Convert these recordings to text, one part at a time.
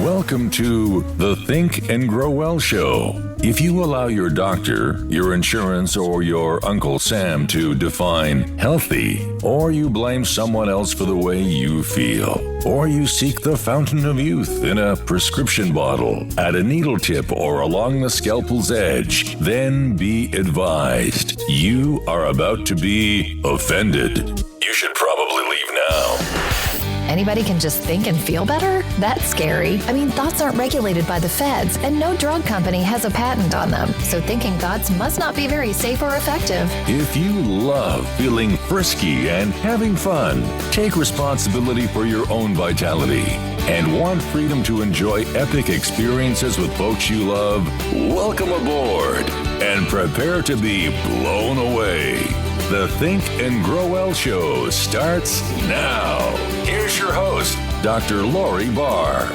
Welcome to the Think and Grow Well Show. If you allow your doctor, your insurance, or your Uncle Sam to define healthy, or you blame someone else for the way you feel, or you seek the fountain of youth in a prescription bottle, at a needle tip, or along the scalpel's edge, then be advised. You are about to be offended. You should probably leave now. Anybody can just think and feel better? That's scary. I mean, thoughts aren't regulated by the feds, and no drug company has a patent on them. So thinking thoughts must not be very safe or effective. If you love feeling frisky and having fun, take responsibility for your own vitality, and want freedom to enjoy epic experiences with folks you love, welcome aboard and prepare to be blown away. The Think and Grow Well Show starts now. Here's your host, Dr. Lori Barr.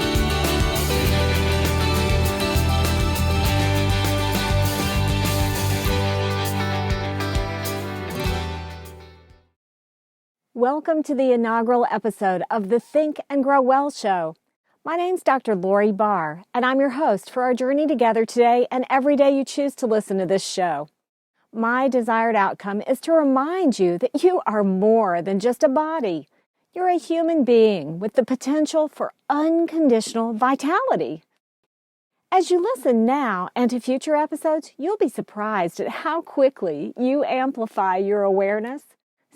Welcome to the inaugural episode of the Think and Grow Well Show. My name's Dr. Lori Barr, and I'm your host for our journey together today and every day you choose to listen to this show. My desired outcome is to remind you that you are more than just a body. You're a human being with the potential for unconditional vitality. As you listen now and to future episodes, you'll be surprised at how quickly you amplify your awareness,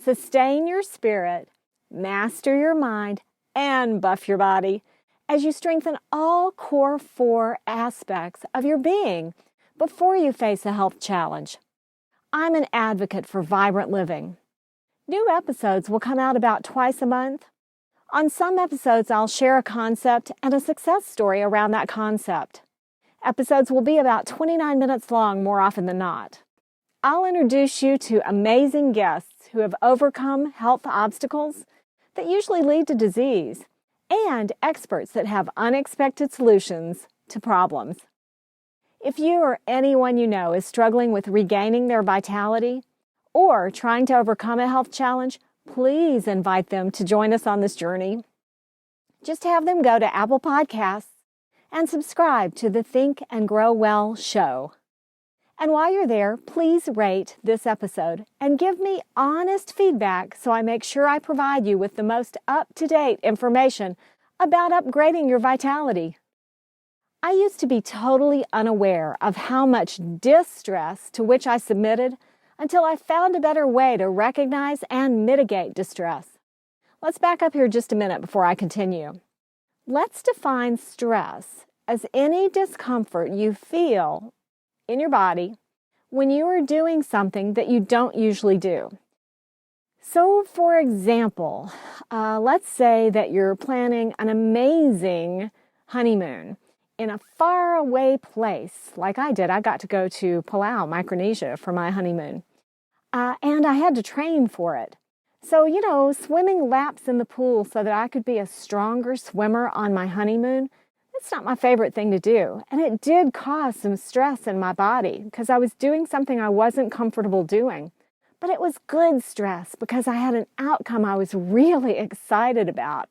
sustain your spirit, master your mind, and buff your body as you strengthen all core 4 aspects of your being before you face a health challenge. I'm an advocate for vibrant living. New episodes will come out about twice a month. On some episodes, I'll share a concept and a success story around that concept. Episodes will be about 29 minutes long more often than not. I'll introduce you to amazing guests who have overcome health obstacles that usually lead to disease, and experts that have unexpected solutions to problems. If you or anyone you know is struggling with regaining their vitality or trying to overcome a health challenge, please invite them to join us on this journey. Just have them go to Apple Podcasts and subscribe to the Think and Grow Well Show. And while you're there, please rate this episode and give me honest feedback so I make sure I provide you with the most up-to-date information about upgrading your vitality. I used to be totally unaware of how much distress to which I submitted until I found a better way to recognize and mitigate distress. Let's back up here just a minute before I continue. Let's define stress as any discomfort you feel in your body when you are doing something that you don't usually do. So, for example, let's say that you're planning an amazing honeymoon in a faraway place, like I did. I got to go to Palau, Micronesia, for my honeymoon. And I had to train for it. So, swimming laps in the pool so that I could be a stronger swimmer on my honeymoon, it's not my favorite thing to do. And it did cause some stress in my body because I was doing something I wasn't comfortable doing. But it was good stress because I had an outcome I was really excited about.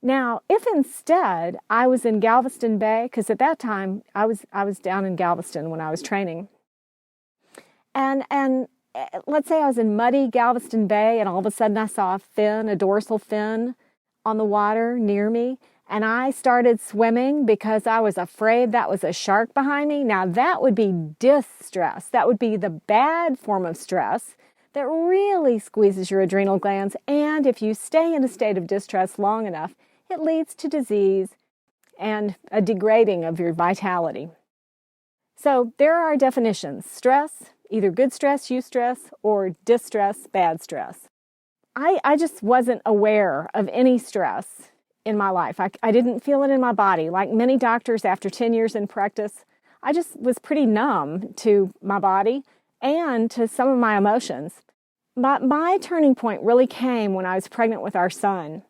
Now, if instead I was in Galveston Bay, because at that time I was down in Galveston when I was training, and let's say I was in muddy Galveston Bay and all of a sudden I saw a dorsal fin on the water near me, and I started swimming because I was afraid that was a shark behind me. Now that would be distress. That would be the bad form of stress that really squeezes your adrenal glands, and if you stay in a state of distress long enough, it leads to disease and a degrading of your vitality. So there are definitions. Stress, either good stress, eustress, or distress, bad stress. I just wasn't aware of any stress in my life. I didn't feel it in my body. Like many doctors after 10 years in practice, I just was pretty numb to my body and to some of my emotions. But my turning point really came when I was pregnant with our son.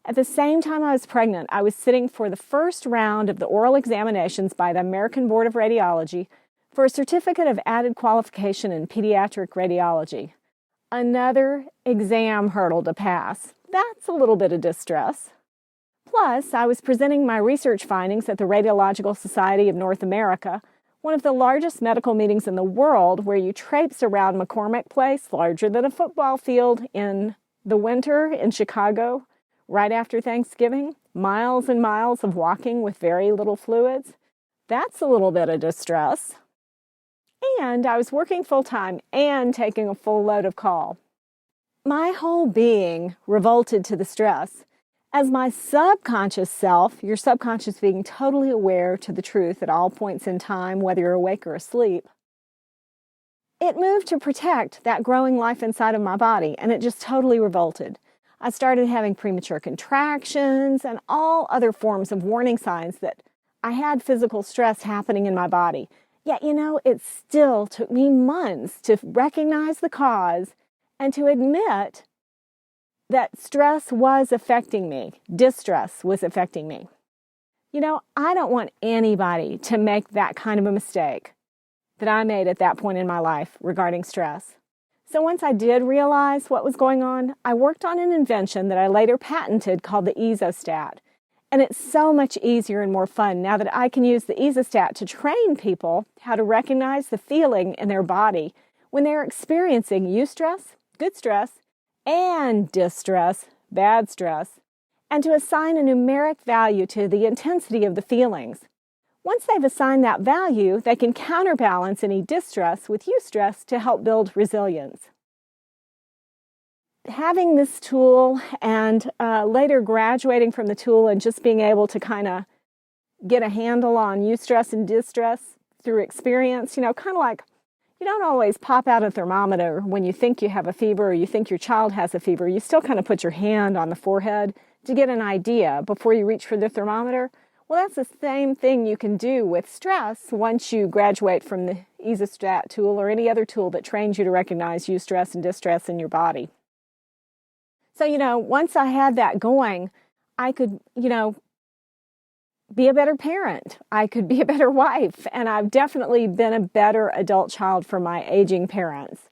At the same time I was pregnant, I was sitting for the first round of the oral examinations by the American Board of Radiology for a certificate of added qualification in pediatric radiology. Another exam hurdle to pass. That's a little bit of distress. Plus, I was presenting my research findings at the Radiological Society of North America, one of the largest medical meetings in the world, where you traipse around McCormick Place, larger than a football field, in the winter in Chicago, right after Thanksgiving, miles and miles of walking with very little fluids. That's a little bit of distress. And I was working full-time and taking a full load of call. My whole being revolted to the stress, as my subconscious self, your subconscious being totally aware to the truth at all points in time, whether you're awake or asleep, it moved to protect that growing life inside of my body, and it just totally revolted. I started having premature contractions and all other forms of warning signs that I had physical stress happening in my body. Yet, it still took me months to recognize the cause and to admit that stress was affecting me, distress was affecting me. I don't want anybody to make that kind of a mistake that I made at that point in my life regarding stress. So once I did realize what was going on, I worked on an invention that I later patented called the Ezostat. And it's so much easier and more fun now that I can use the Ezostat to train people how to recognize the feeling in their body when they're experiencing eustress, good stress, and distress, bad stress, and to assign a numeric value to the intensity of the feelings. Once they've assigned that value, they can counterbalance any distress with eustress to help build resilience. Having this tool and later graduating from the tool and just being able to kind of get a handle on eustress and distress through experience, kind of like you don't always pop out a thermometer when you think you have a fever or you think your child has a fever. You still kind of put your hand on the forehead to get an idea before you reach for the thermometer. Well, that's the same thing you can do with stress once you graduate from the Ezostat tool or any other tool that trains you to recognize eustress and distress in your body. So, once I had that going, I could, be a better parent. I could be a better wife. And I've definitely been a better adult child for my aging parents.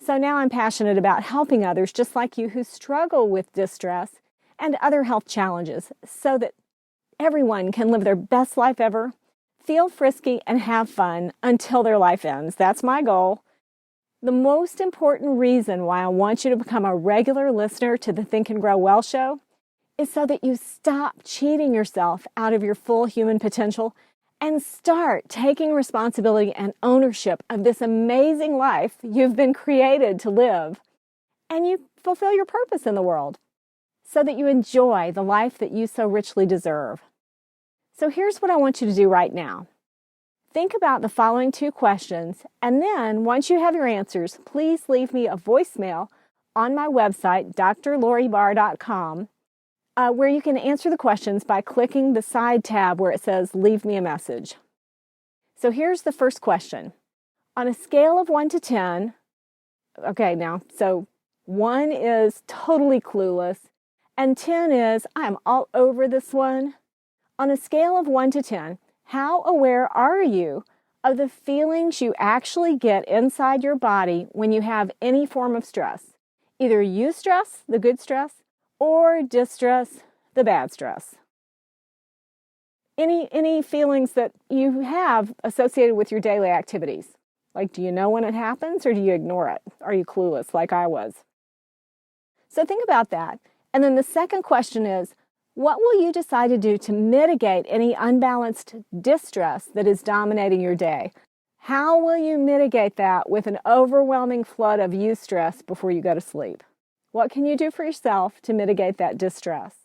So now I'm passionate about helping others just like you who struggle with distress and other health challenges so that everyone can live their best life ever, feel frisky, and have fun until their life ends. That's my goal. The most important reason why I want you to become a regular listener to the Think and Grow Well show is so that you stop cheating yourself out of your full human potential and start taking responsibility and ownership of this amazing life you've been created to live, and you fulfill your purpose in the world so that you enjoy the life that you so richly deserve. So here's what I want you to do right now. Think about the following 2 questions, and then once you have your answers, please leave me a voicemail on my website, drloribarr.com, where you can answer the questions by clicking the side tab where it says Leave Me a Message. So here's the first question. On a scale of 1 to 10, so 1 is totally clueless, and 10 is I'm all over this one. On a scale of 1 to 10, how aware are you of the feelings you actually get inside your body when you have any form of stress? Either eustress, the good stress, or distress, the bad stress. Any feelings that you have associated with your daily activities. Like, do you know when it happens or do you ignore it? Are you clueless like I was? So think about that. And then the second question is, what will you decide to do to mitigate any unbalanced distress that is dominating your day? How will you mitigate that with an overwhelming flood of eustress before you go to sleep? What can you do for yourself to mitigate that distress?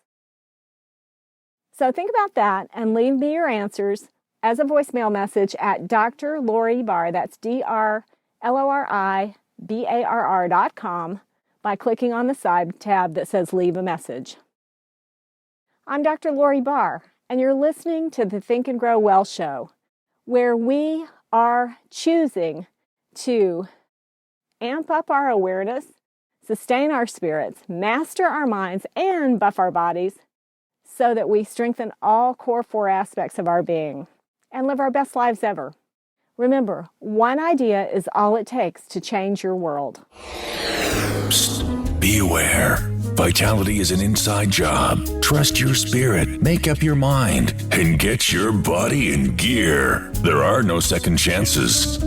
So think about that and leave me your answers as a voicemail message at Dr. Lori Barr, that's DrLoriBarr.com, by clicking on the side tab that says Leave a Message. I'm Dr. Lori Barr, and you're listening to the Think and Grow Well show, where we are choosing to amp up our awareness, sustain our spirits, master our minds, and buff our bodies so that we strengthen all core 4 aspects of our being and live our best lives ever. Remember, one idea is all it takes to change your world. Psst, be aware. Vitality is an inside job. Trust your spirit, make up your mind, and get your body in gear. There are no second chances.